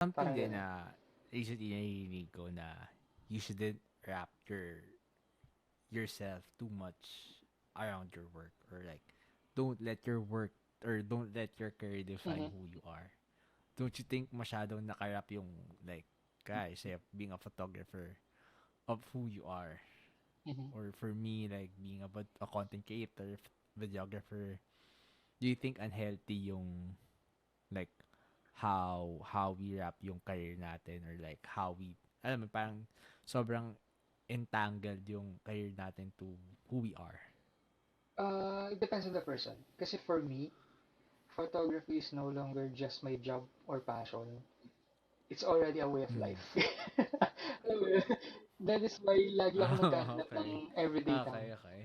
Something Parang din gano'n. na recently narinig ko na you shouldn't wrap yourself too much around your work, or like don't let your work or don't let your career define Mhm, who you are. Don't you think masyadong nakarap yung like guys say being a photographer of who you are? mhm. Or for me, like being a content creator, videographer, do you think unhealthy yung like how we wrap yung career natin, or like how we alam mo parang sobrang entangled yung career natin to who we are. It depends on the person. Kasi for me, photography is no longer just my job or passion. It's already a way of Mm. life. Alam mo yun? That is why lagi ako Oh, naghahanap okay. ng everyday cam. Okay, okay.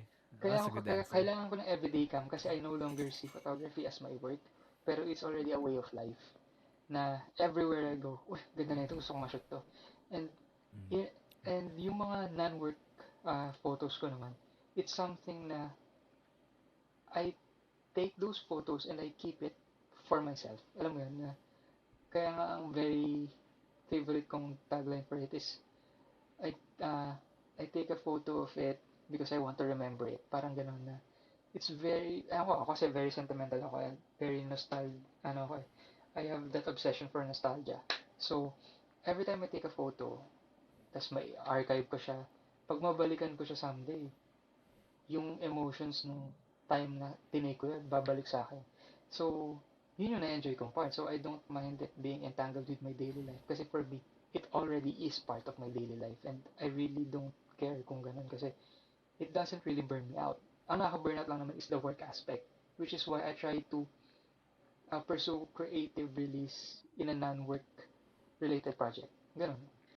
That's Kaya a ako good answer. kailangan ko ng everyday cam kasi I no longer see photography as my work, pero it's already a way of life na everywhere I go, uy, ganda na ito, gusto ko ma-shoot to. And Mm. i- and yung mga non-work photos ko naman, it's something na I take those photos and I keep it for myself. Alam mo yun, na kaya nga ang very favorite kong tagline for it is I uh, I take a photo of it because I want to remember it. Parang ganun na. It's very, ako kasi very sentimental ako and very nostalgic, ano ako eh. I have that obsession for nostalgia. So, every time I take a photo, tas may archive ko siya, pag mabalikan ko siya someday, yung emotions nung time na tinake ko yun, babalik sa akin. So, yun yung na-enjoy kong part. So, I don't mind it being entangled with my daily life. Kasi for me, it already is part of my daily life. And I really don't care kung ganun kasi it doesn't really burn me out. Ang nakaka-burnout lang naman is the work aspect, which is why I try to pursue creative release in a non-work related project. Ganun.